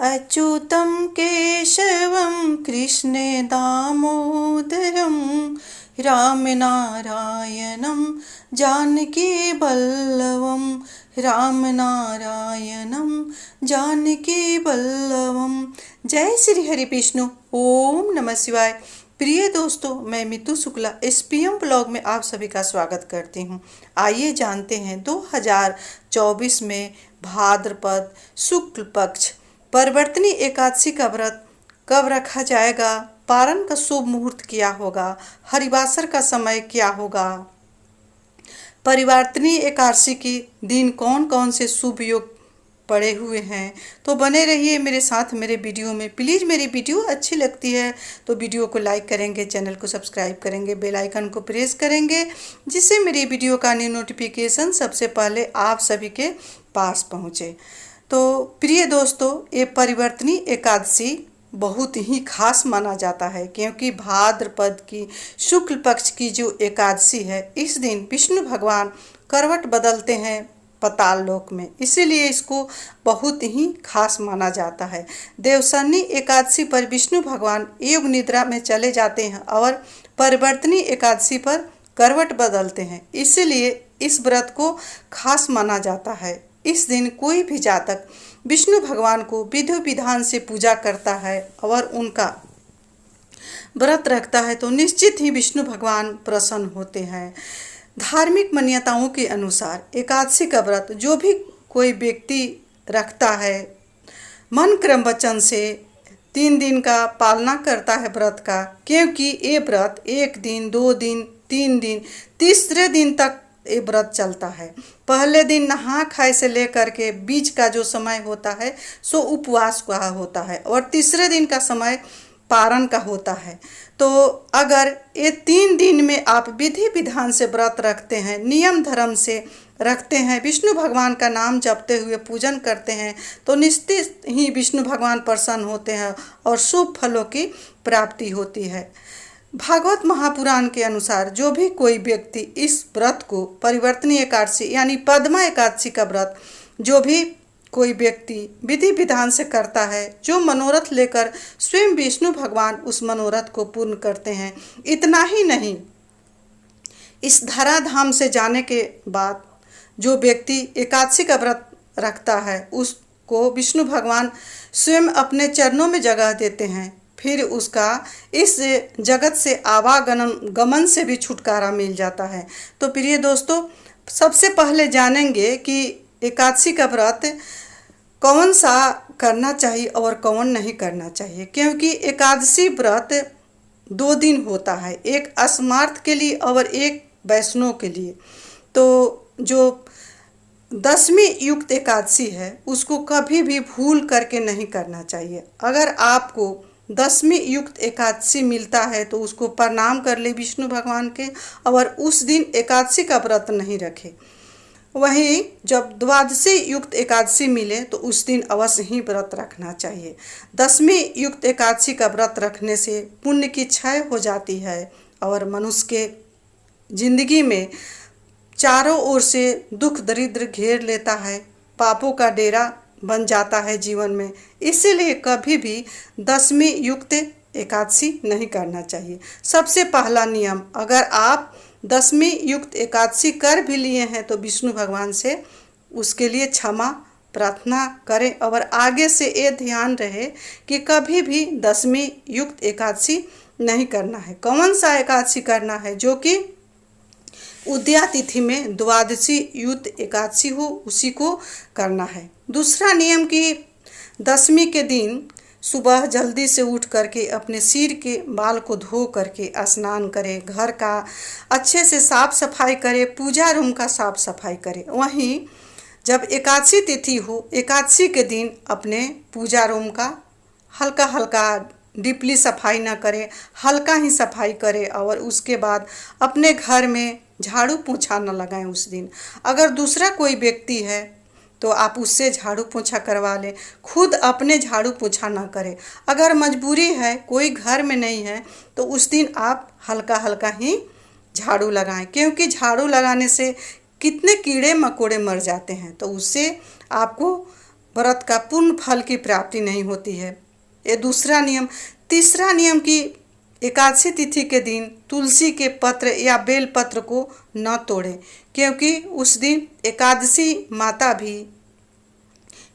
अच्युतं केशवं कृष्णे दामोदरं रामनारायणं जानकीवल्लभं रामनारायणं जानकीवल्लभं। जय श्री हरि विष्णु। ओम नमः शिवाय। प्रिय दोस्तों, मैं मितु शुक्ला SPM ब्लॉग में आप सभी का स्वागत करती हूं। आइए जानते हैं 2024 में भाद्रपद शुक्ल पक्ष परिवर्तनी एकादशी का व्रत कब रखा जाएगा, पारण का शुभ मुहूर्त क्या होगा, हरिवासर का समय क्या होगा, परिवर्तनी एकादशी के दिन कौन कौन से शुभ योग पड़े हुए हैं। तो बने रहिए मेरे साथ मेरे वीडियो में। प्लीज़ मेरी वीडियो अच्छी लगती है तो वीडियो को लाइक करेंगे, चैनल को सब्सक्राइब करेंगे, बेल आइकन को प्रेस करेंगे, जिससे मेरी वीडियो का न्यू नोटिफिकेशन सबसे पहले आप सभी के पास पहुँचे। तो प्रिय दोस्तों, ये परिवर्तनी एकादशी बहुत ही खास माना जाता है, क्योंकि भाद्रपद की शुक्ल पक्ष की जो एकादशी है, इस दिन विष्णु भगवान करवट बदलते हैं पाताल लोक में, इसीलिए इसको बहुत ही खास माना जाता है। देवशनी एकादशी पर विष्णु भगवान योग निद्रा में चले जाते हैं और परिवर्तनी एकादशी पर करवट बदलते हैं, इसीलिए इस व्रत को खास माना जाता है। इस दिन कोई भी जातक विष्णु भगवान को विधि विधान से पूजा करता है और उनका व्रत रखता है तो निश्चित ही विष्णु भगवान प्रसन्न होते हैं। धार्मिक मान्यताओं के अनुसार एकादशी का व्रत जो भी कोई व्यक्ति रखता है, मन क्रम वचन से 3 दिन का पालना करता है व्रत का, क्योंकि ये व्रत 1 दिन 2 दिन 3 दिन तीसरे दिन तक ये व्रत चलता है। पहले दिन नहा खाए से लेकर के बीच का जो समय होता है सो उपवास का होता है और तीसरे दिन का समय पारण का होता है। तो अगर ये 3 दिन में आप विधि विधान से व्रत रखते हैं, नियम धर्म से रखते हैं, विष्णु भगवान का नाम जपते हुए पूजन करते हैं, तो निश्चित ही विष्णु भगवान प्रसन्न होते हैं और शुभ फलों की प्राप्ति होती है। भागवत महापुराण के अनुसार जो भी कोई व्यक्ति इस व्रत को परिवर्तनी एकादशी यानी पद्मा एकादशी का व्रत जो भी कोई व्यक्ति विधि विधान से करता है, जो मनोरथ लेकर स्वयं विष्णु भगवान उस मनोरथ को पूर्ण करते हैं। इतना ही नहीं, इस धराधाम से जाने के बाद जो व्यक्ति एकादशी का व्रत रखता है उसको विष्णु भगवान स्वयं अपने चरणों में जगह देते हैं, फिर उसका इस जगत से आवागमन से भी छुटकारा मिल जाता है। तो प्रिय दोस्तों, सबसे पहले जानेंगे कि एकादशी का व्रत कौन सा करना चाहिए और कौन नहीं करना चाहिए, क्योंकि एकादशी व्रत 2 दिन होता है, एक अस्मार्थ के लिए और एक वैष्णव के लिए। तो जो 10वीं युक्त एकादशी है उसको कभी भी भूल करके नहीं करना चाहिए। अगर आपको 10वीं युक्त एकादशी मिलता है तो उसको प्रणाम कर ले विष्णु भगवान के और उस दिन एकादशी का व्रत नहीं रखे। वहीं जब द्वादशी युक्त एकादशी मिले तो उस दिन अवश्य ही व्रत रखना चाहिए। 10वीं युक्त एकादशी का व्रत रखने से पुण्य की क्षय हो जाती है और मनुष्य के जिंदगी में चारों ओर से दुख दरिद्र घेर लेता है, पापों का डेरा बन जाता है जीवन में। इसीलिए कभी भी 10वीं युक्त एकादशी नहीं करना चाहिए। सबसे पहला नियम, अगर आप 10वीं युक्त एकादशी कर भी लिए हैं तो विष्णु भगवान से उसके लिए क्षमा प्रार्थना करें और आगे से ये ध्यान रहे कि कभी भी 10वीं युक्त एकादशी नहीं करना है। कौन सा एकादशी करना है? जो कि उदया तिथि में द्वादशी युक्त एकादशी हो, उसी को करना है। दूसरा नियम कि 10वीं के दिन सुबह जल्दी से उठ करके अपने सिर के बाल को धो करके स्नान करें, घर का अच्छे से साफ सफाई करें, पूजा रूम का साफ सफाई करें। वहीं जब एकादशी तिथि हो, एकादशी के दिन अपने पूजा रूम का हल्का हल्का डीपली सफाई ना करें, हल्का ही सफाई करें और उसके बाद अपने घर में झाड़ू पोछा न लगाएं उस दिन। अगर दूसरा कोई व्यक्ति है तो आप उससे झाड़ू पोछा करवा लें, खुद अपने झाड़ू पोछा ना करें। अगर मजबूरी है, कोई घर में नहीं है, तो उस दिन आप हल्का हल्का ही झाड़ू लगाएं, क्योंकि झाड़ू लगाने से कितने कीड़े मकोड़े मर जाते हैं। तो उससे आपको व्रत का पूर्ण फल की प्राप्ति नहीं होती है। ये दूसरा नियम। तीसरा नियम कि एकादशी तिथि के दिन तुलसी के पत्र या बेल पत्र को न तोड़ें, क्योंकि उस दिन एकादशी माता भी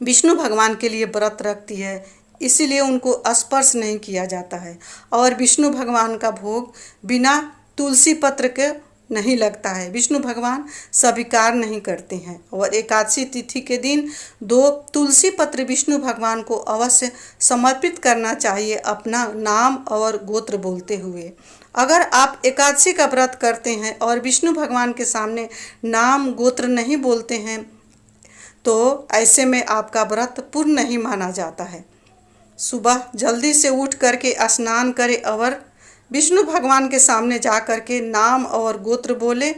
विष्णु भगवान के लिए व्रत रखती है, इसीलिए उनको स्पर्श नहीं किया जाता है। और विष्णु भगवान का भोग बिना तुलसी पत्र के नहीं लगता है, विष्णु भगवान स्वीकार नहीं करते हैं। और एकादशी तिथि के दिन 2 तुलसी पत्र विष्णु भगवान को अवश्य समर्पित करना चाहिए, अपना नाम और गोत्र बोलते हुए। अगर आप एकादशी का व्रत करते हैं और विष्णु भगवान के सामने नाम गोत्र नहीं बोलते हैं तो ऐसे में आपका व्रत पूर्ण नहीं माना जाता है। सुबह जल्दी से उठ करके स्नान करें और विष्णु भगवान के सामने जा कर के नाम और गोत्र बोले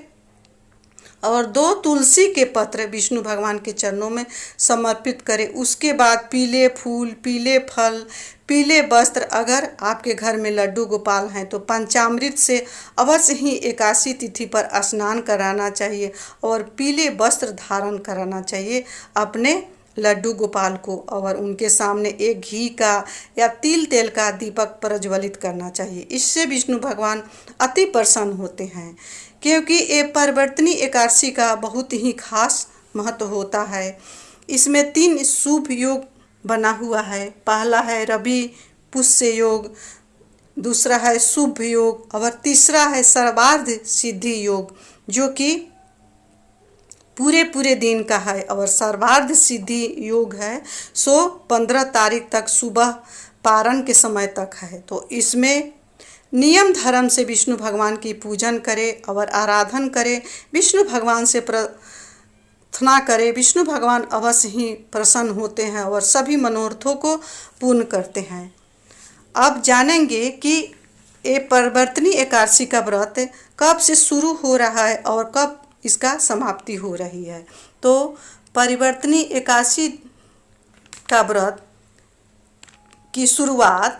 और 2 तुलसी के पत्र विष्णु भगवान के चरणों में समर्पित करें। उसके बाद पीले फूल, पीले फल, पीले वस्त्र, अगर आपके घर में लड्डू गोपाल हैं तो पंचामृत से अवश्य ही एकादशी तिथि पर स्नान कराना चाहिए और पीले वस्त्र धारण कराना चाहिए अपने लड्डू गोपाल को। और उनके सामने एक घी का या तिल तेल का दीपक प्रज्वलित करना चाहिए। इससे विष्णु भगवान अति प्रसन्न होते हैं, क्योंकि ये परिवर्तनी एकादशी का बहुत ही खास महत्व होता है। इसमें 3 शुभ योग बना हुआ है। पहला है रवि पुष्य योग, दूसरा है शुभ योग और तीसरा है सर्वार्थ सिद्धि योग, जो कि पूरे दिन का है। और सर्वार्थ सिद्धि योग है सो 15 तारीख तक सुबह पारण के समय तक है। तो इसमें नियम धर्म से विष्णु भगवान की पूजन करें और आराधन करें, विष्णु भगवान से प्रार्थना करें। विष्णु भगवान अवश्य ही प्रसन्न होते हैं और सभी मनोरथों को पूर्ण करते हैं। अब जानेंगे कि ये परिवर्तनी एकादशी का व्रत कब से शुरू हो रहा है और कब इसका समाप्ति हो रही है। तो परिवर्तनी एकादशी का व्रत की शुरुआत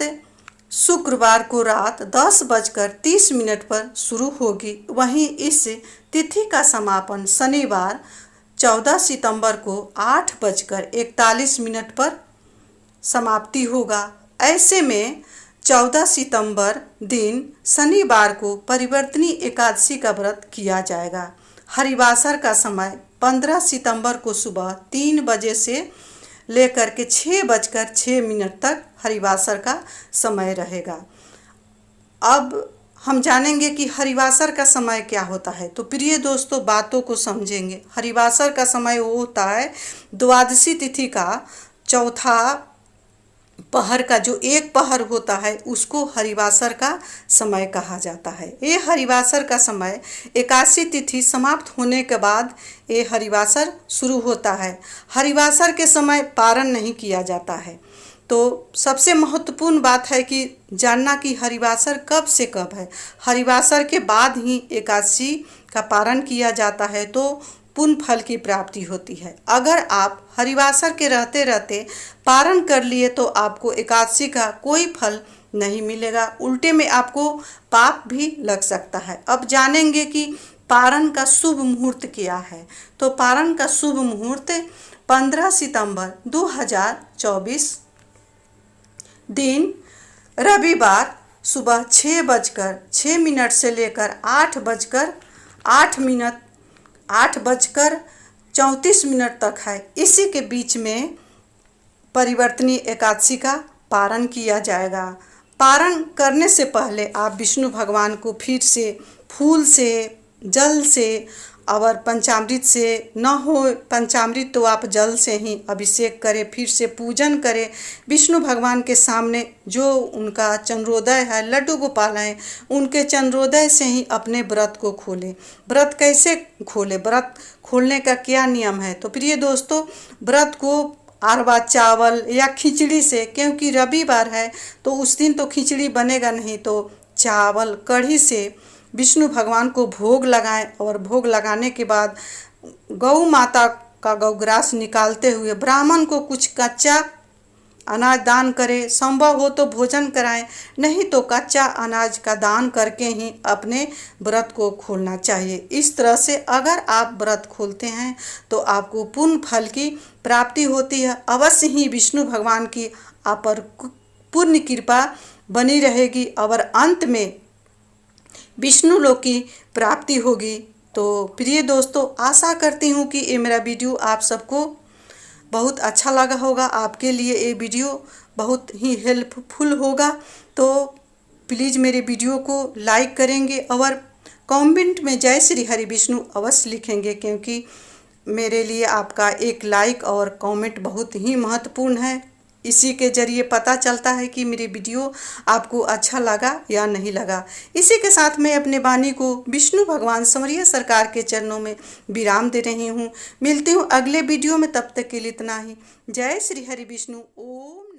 शुक्रवार को रात 10:30 पर शुरू होगी। वहीं इस तिथि का समापन शनिवार 14 सितंबर को 8:41 पर समाप्ति होगा। ऐसे में 14 सितंबर दिन शनिवार को परिवर्तनी एकादशी का व्रत किया जाएगा। हरिवासर का समय 15 सितंबर को सुबह 3 बजे से लेकर के 6:06 तक हरिवासर का समय रहेगा। अब हम जानेंगे कि हरिवासर का समय क्या होता है। तो प्रिय दोस्तों, बातों को समझेंगे। हरिवासर का समय वो होता है द्वादशी तिथि का चौथा पहर का जो 1 पहर होता है उसको हरिवासर का समय कहा जाता है। ये हरिवासर का समय एकादशी तिथि समाप्त होने के बाद ये हरिवासर शुरू होता है। हरिवासर के समय पारण नहीं किया जाता है। तो सबसे महत्वपूर्ण बात है कि जानना कि हरिवासर कब से कब है। हरिवासर के बाद ही एकादशी का पारण किया जाता है तो पुण्य फल की प्राप्ति होती है। अगर आप हरिवासर के रहते रहते पारण कर लिए तो आपको एकादशी का कोई फल नहीं मिलेगा, उल्टे में आपको पाप भी लग सकता है। अब जानेंगे कि पारण का शुभ मुहूर्त क्या है। तो पारण का शुभ मुहूर्त 15 सितंबर 2024 दिन रविवार सुबह 6:06 से लेकर 8:34 तक है। इसी के बीच में परिवर्तनी एकादशी का पारण किया जाएगा। पारण करने से पहले आप विष्णु भगवान को फिर से फूल से, जल से और पंचामृत से न हो पंचामृत तो आप जल से ही अभिषेक करें, फिर से पूजन करें। विष्णु भगवान के सामने जो उनका चंद्रोदय है, लड्डू गोपाल हैं, उनके चंद्रोदय से ही अपने व्रत को खोलें। व्रत कैसे खोलें, व्रत खोलने का क्या नियम है। तो प्रिय दोस्तों, व्रत को अरवा चावल या खिचड़ी से, क्योंकि रविवार है तो उस दिन तो खिचड़ी बनेगा नहीं, तो चावल कढ़ी से विष्णु भगवान को भोग लगाएं और भोग लगाने के बाद गौ माता का गौग्रास निकालते हुए ब्राह्मण को कुछ कच्चा अनाज दान करें, संभव हो तो भोजन कराएं, नहीं तो कच्चा अनाज का दान करके ही अपने व्रत को खोलना चाहिए। इस तरह से अगर आप व्रत खोलते हैं तो आपको पूर्ण फल की प्राप्ति होती है। अवश्य ही विष्णु भगवान की आप पर पूर्ण कृपा बनी रहेगी और अंत में विष्णु लोक की प्राप्ति होगी। तो प्रिय दोस्तों, आशा करती हूँ कि ये मेरा वीडियो आप सबको बहुत अच्छा लगा होगा, आपके लिए ये वीडियो बहुत ही हेल्पफुल होगा। तो प्लीज़ मेरे वीडियो को लाइक करेंगे और कमेंट में जय श्री हरि विष्णु अवश्य लिखेंगे, क्योंकि मेरे लिए आपका एक लाइक और कमेंट बहुत ही महत्वपूर्ण है। इसी के जरिए पता चलता है कि मेरी वीडियो आपको अच्छा लगा या नहीं लगा। इसी के साथ मैं अपने वाणी को विष्णु भगवान समरिया सरकार के चरणों में विराम दे रही हूँ। मिलती हूँ अगले वीडियो में, तब तक के लिए इतना ही। जय श्री हरि विष्णु। ओम।